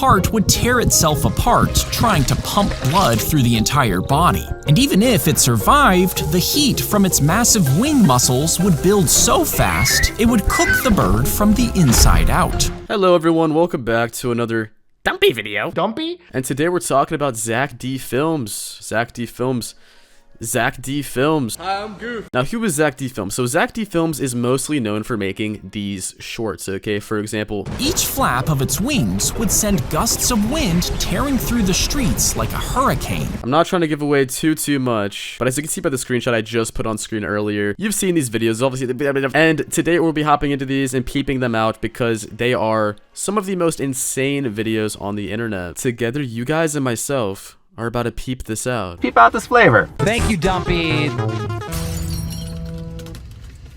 heart would tear itself apart, trying to pump blood through the entire body. And even if it survived, the heat from its massive wing muscles would build so fast, it would cook the bird from the inside out. Hello everyone, welcome back to another Dumpy video. Dumpy? And today we're talking about Zack D Films. Zack D Films. I'm Goof. Now, who is Zack D Films? So Zack D Films is mostly known for making these shorts, okay? For example, each flap of its wings would send gusts of wind tearing through the streets like a hurricane. I'm not trying to give away too much, but as you can see by the screenshot I just put on screen earlier, you've seen these videos, obviously, and today we'll be hopping into these and peeping them out because they are some of the most insane videos on the internet. Together, you guys and myself are about to peep this out. Peep out this flavor. Thank you, Dumpy.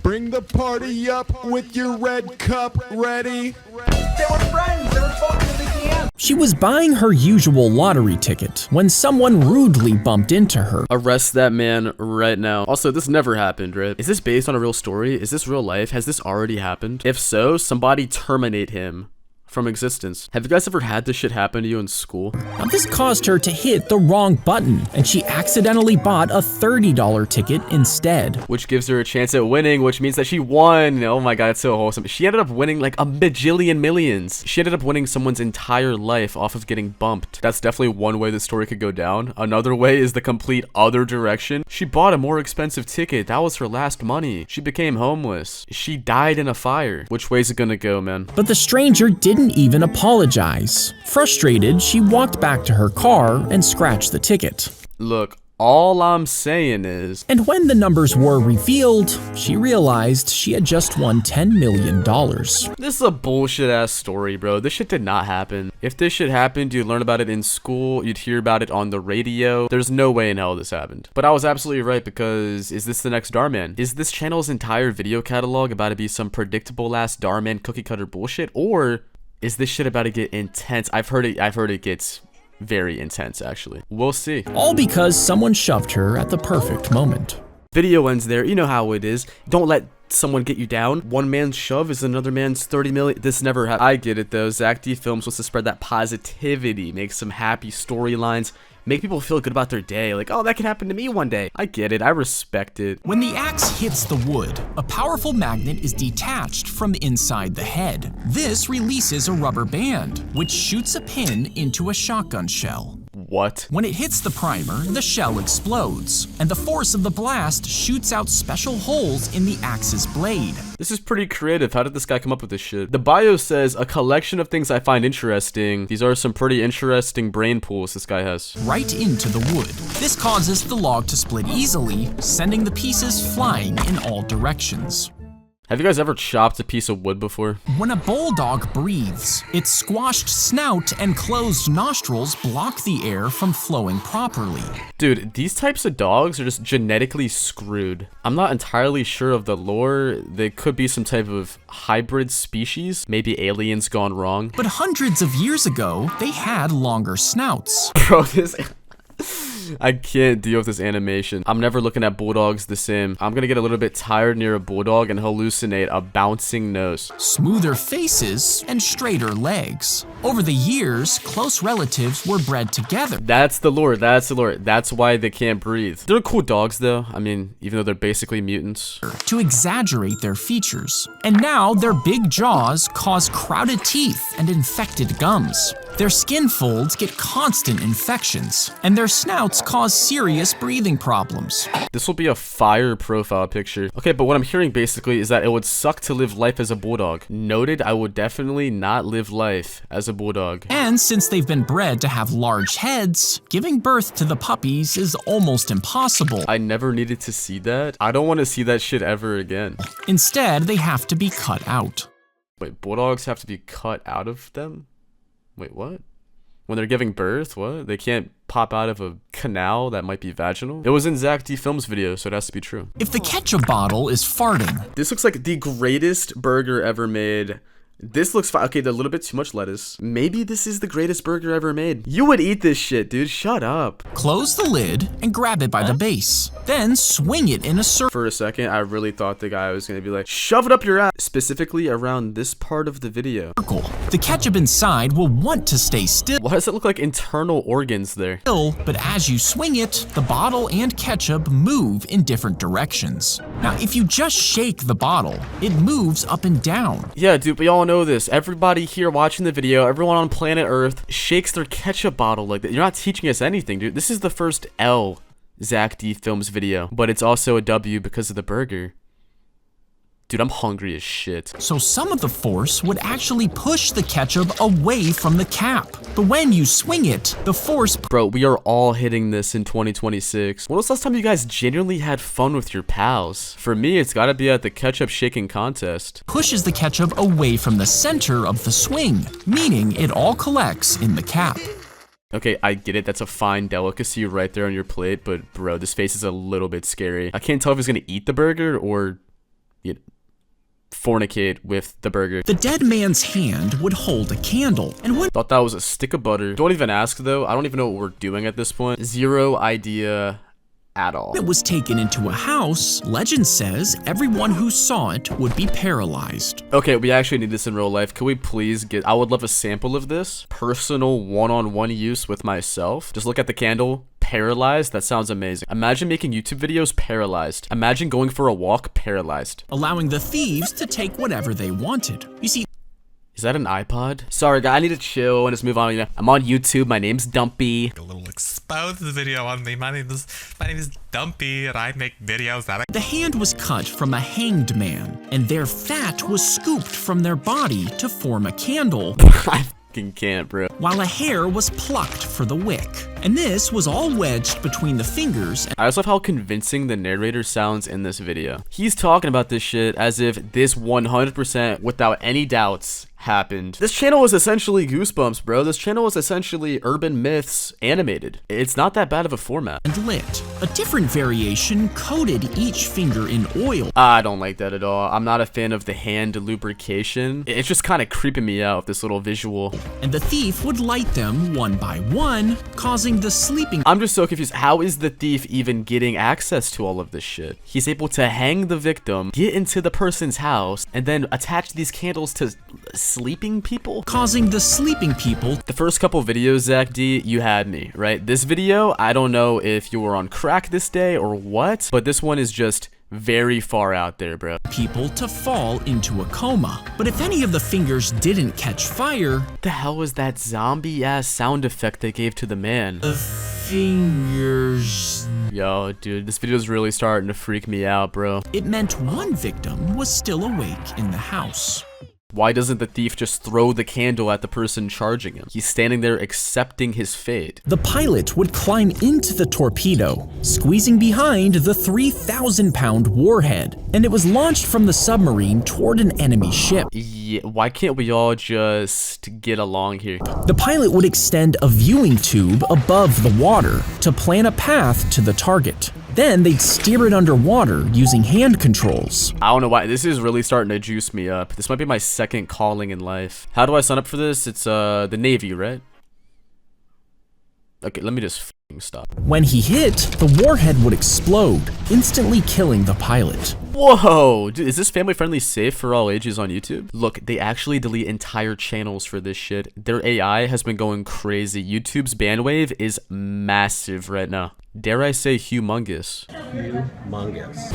Bring the party up with your red cup ready. They were friends. They were fucking at the end. She was buying her usual lottery ticket when someone rudely bumped into her. Arrest that man right now. Also, this never happened, right? Is this based on a real story? Is this real life? Has this already happened? If so, somebody terminate him from existence. Have you guys ever had this shit happen to you in school? Now, this caused her to hit the wrong button, and she accidentally bought a $30 ticket instead. Which gives her a chance at winning, which means that she won. Oh my god, it's so wholesome. She ended up winning like a bajillion millions. She ended up winning someone's entire life off of getting bumped. That's definitely one way the story could go down. Another way is the complete other direction. She bought a more expensive ticket. That was her last money. She became homeless. She died in a fire. Which way is it gonna go, man? But the stranger didn't even apologize. Frustrated, she walked back to her car and scratched the ticket. Look, all I'm saying is... And when the numbers were revealed, she realized she had just won $10 million. This is a bullshit ass story, bro. This shit did not happen. If this shit happened, you'd learn about it in school, you'd hear about it on the radio. There's no way in hell this happened. But I was absolutely right, because is this the next Darman? Is this channel's entire video catalog about to be some predictable ass Darman cookie cutter bullshit? Or is this shit about to get intense? I've heard it gets very intense, actually. We'll see. All because someone shoved her at the perfect moment. Video ends there. You know how it is. Don't let someone get you down. One man's shove is another man's 30 million. This never happened. I get it though. Zack D Films wants to spread that positivity, make some happy storylines, make people feel good about their day. Like, oh, that could happen to me one day. I get it. I respect it. When the axe hits the wood, a powerful magnet is detached from inside the head. This releases a rubber band, which shoots a pin into a shotgun shell. What? When it hits the primer, the shell explodes, and the force of the blast shoots out special holes in the axe's blade. This is pretty creative. How did this guy come up with this shit? The bio says, a collection of things I find interesting. These are some pretty interesting brain pools this guy has. Right into the wood. This causes the log to split easily, sending the pieces flying in all directions. Have you guys ever chopped a piece of wood before? When a bulldog breathes, its squashed snout and closed nostrils block the air from flowing properly. Dude, these types of dogs are just genetically screwed. I'm not entirely sure of the lore. They could be some type of hybrid species. Maybe aliens gone wrong. But hundreds of years ago, they had longer snouts. Bro, this... I can't deal with this animation. I'm never looking at bulldogs the same. I'm gonna get a little bit tired near a bulldog and hallucinate a bouncing nose, smoother faces, and straighter legs. Over the years, close relatives were bred together. That's the lore. That's the lore. That's why they can't breathe. They're cool dogs though. I mean, even though they're basically mutants. To exaggerate their features. And now their big jaws cause crowded teeth and infected gums. Their skin folds get constant infections, and their snouts cause serious breathing problems. This will be a fire profile picture. Okay, but what I'm hearing basically is that it would suck to live life as a bulldog. Noted, I would definitely not live life as a bulldog. And since they've been bred to have large heads, giving birth to the puppies is almost impossible. I never needed to see that. I don't want to see that shit ever again. Instead, they have to be cut out. Wait, bulldogs have to be cut out of them? Wait, what? When they're giving birth, what? They can't pop out of a canal that might be vaginal? It was in Zack D Films video, so it has to be true. If the ketchup bottle is farting. This looks like the greatest burger ever made. This looks fine. Okay, a little bit too much lettuce. Maybe this is the greatest burger ever made. You would eat this shit, dude. Shut up. Close the lid and grab it by the base. Then swing it in a circle. For a second, I really thought the guy was gonna be like, shove it up your ass. Specifically around this part of the video. The ketchup inside will want to stay still, Why does it look like internal organs there? but as you swing it, the bottle and ketchup move in different directions. Now, if you just shake the bottle, it moves up and down. Yeah, dude, we all know this. Everybody here watching the video, everyone on planet Earth shakes their ketchup bottle like that. You're not teaching us anything, dude. This is the first L Zack D Films video, but it's also a W because of the burger. Dude, I'm hungry as shit. So some of the force would actually push the ketchup away from the cap. But when you swing it, the force Bro, we are all hitting this in 2026. When was the last time you guys genuinely had fun with your pals? For me, it's gotta be at the ketchup shaking contest. pushes the ketchup away from the center of the swing, meaning it all collects in the cap. Okay, I get it. That's a fine delicacy right there on your plate, but bro, this face is a little bit scary. I can't tell if he's gonna eat the burger or fornicate with the burger. The dead man's hand would hold a candle, and when Thought that was a stick of butter. Don't even ask though. I don't even know what we're doing at this point. Zero idea at all. it was taken into a house, legend says everyone who saw it would be paralyzed. Okay, we actually need this in real life. Can we please get, I would love a sample of this. Personal one-on-one use with myself. Just look at the candle. Paralyzed? That sounds amazing. Imagine making YouTube videos paralyzed. Imagine going for a walk paralyzed. Allowing the thieves to take whatever they wanted. You see, Is that an iPod? Sorry, guys, I need to chill and just move on. I'm on YouTube. My name's Dumpy. A little exposed video on me. My name is Dumpy, and I make videos that the hand was cut from a hanged man, and their fat was scooped from their body to form a candle, I fucking can't, bro. while a hair was plucked for the wick. And this was all wedged between the fingers. I also love how convincing the narrator sounds in this video. He's talking about this shit as if this 100% without any doubts happened. This channel is essentially Goosebumps, bro. This channel is essentially Urban Myths animated. It's not that bad of a format. And lit. A different variation coated each finger in oil. I don't like that at all. I'm not a fan of the hand lubrication. It's just kind of creeping me out, this little visual. And the thief would light them one by one, causing the sleeping I'm just so confused. How is the thief even getting access to all of this shit? He's able to hang the victim, get into the person's house, and then attach these candles to sleeping people? causing the sleeping people The first couple videos, Zack D, you had me, right? This video, I don't know if you were on crack this day or what, but this one is just very far out there, bro. to fall into a coma. But if any of the fingers didn't catch fire, What the hell was that zombie-ass sound effect they gave to the man? the fingers... Yo, dude, this video's really starting to freak me out, bro. It meant one victim was still awake in the house. Why doesn't the thief just throw the candle at the person charging him? He's standing there accepting his fate. The pilot would climb into the torpedo, squeezing behind the 3,000-pound warhead, and it was launched from the submarine toward an enemy ship. Yeah, why can't we all just get along here? The pilot would extend a viewing tube above the water to plan a path to the target. Then they'd steer it underwater using hand controls. I don't know why. This is really starting to juice me up. This might be my second calling in life. How do I sign up for this? It's the Navy, right? Okay, let me just f***ing stop. When he hit, the warhead would explode, instantly killing the pilot. Whoa, dude, is this family-friendly safe for all ages on YouTube? Look, they actually delete entire channels for this shit. Their AI has been going crazy. YouTube's ban wave is massive right now. Dare I say humongous.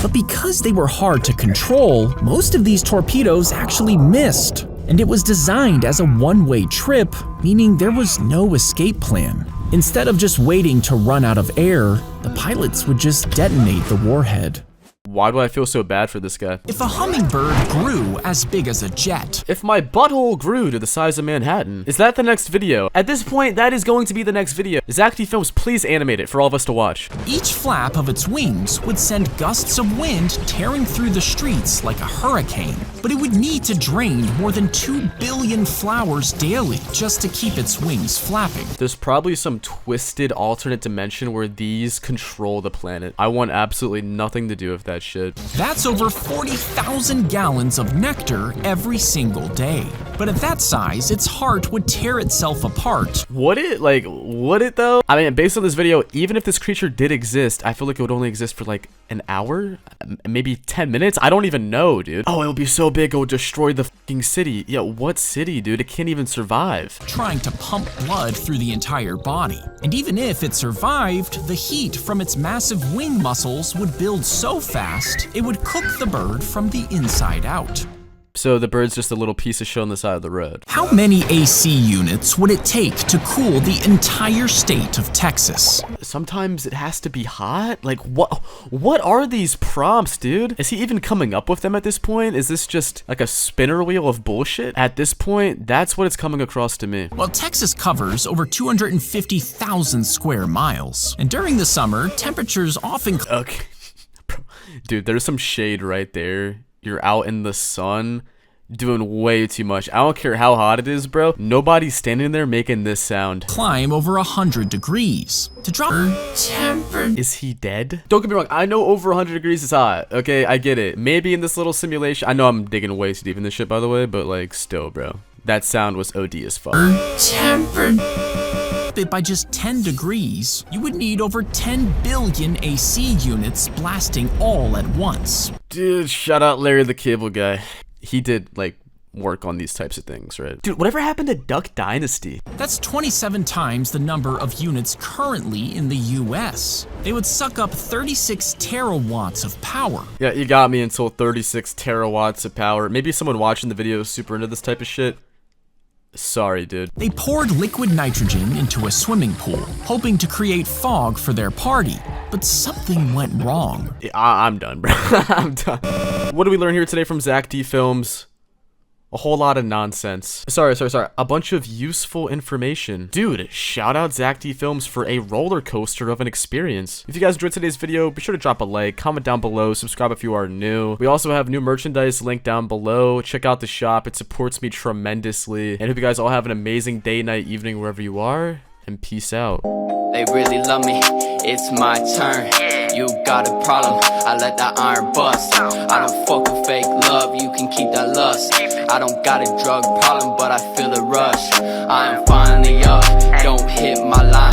But because they were hard to control, most of these torpedoes actually missed. And it was designed as a one-way trip, meaning there was no escape plan. Instead of just waiting to run out of air, the pilots would just detonate the warhead. Why do I feel so bad for this guy? If a hummingbird grew as big as a jet, If my butthole grew to the size of Manhattan, is that the next video? At this point, that is going to be the next video. Zack D Films, please animate it for all of us to watch. each flap of its wings would send gusts of wind tearing through the streets like a hurricane. But it would need to drain more than 2 billion flowers daily just to keep its wings flapping. There's probably some twisted alternate dimension where these control the planet. I want absolutely nothing to do with that shit. That's over 40,000 gallons of nectar every single day. But at that size, its heart would tear itself apart. Would it? Like, would it though? I mean, based on this video, even if this creature did exist, I feel like it would only exist for like an hour, maybe 10 minutes. I don't even know, dude. Oh, it would be so big it would destroy the fucking city. Yeah, what city, dude? It can't even survive. Trying to pump blood through the entire body. And even if it survived, the heat from its massive wing muscles would build so fast, it would cook the bird from the inside out. So the bird's just a little piece of shit on the side of the road. How many AC units would it take to cool the entire state of Texas? Sometimes it has to be hot? Like, what are these prompts, dude? Is he even coming up with them at this point? Is this just like a spinner wheel of bullshit? At this point, that's what it's coming across to me. Well, Texas covers over 250,000 square miles. And during the summer, temperatures often... Okay. Bro, dude, there's some shade right there. You're out in the sun doing way too much. I don't care how hot it is, bro. Nobody's standing there making this sound. Climb over 100 degrees. To drop temper. Is he dead? Don't get me wrong. I know over 100 degrees is hot. Okay, I get it. Maybe in this little simulation. I know I'm digging way too deep in this shit, by the way, but like still, bro. That sound was OD as fuck. Tempered. By just 10 degrees, you would need over 10 billion AC units blasting all at once. Dude, shout out Larry the Cable Guy. He did, like, work on these types of things, right? Dude, whatever happened to Duck Dynasty? That's 27 times the number of units currently in the US. They would suck up 36 terawatts of power. Yeah, you got me until 36 terawatts of power. Maybe someone watching the video is super into this type of shit. Sorry, dude. They poured liquid nitrogen into a swimming pool, hoping to create fog for their party, but something went wrong. Yeah, I'm done, bro. I'm done. What do we learn here today from Zack D Films? A whole lot of nonsense. Sorry. A bunch of useful information. Dude, shout out Zack D Films for a roller coaster of an experience. If you guys enjoyed today's video, be sure to drop a like, comment down below, subscribe if you are new. We also have new merchandise linked down below. Check out the shop. It supports me tremendously. And hope you guys all have an amazing day, night, evening, wherever you are. And peace out. They really love me, it's my turn. You got a problem, I let that iron bust. I don't fuck with fake love, you can keep that lust. I don't got a drug problem, but I feel a rush. I am finally up, don't hit my line.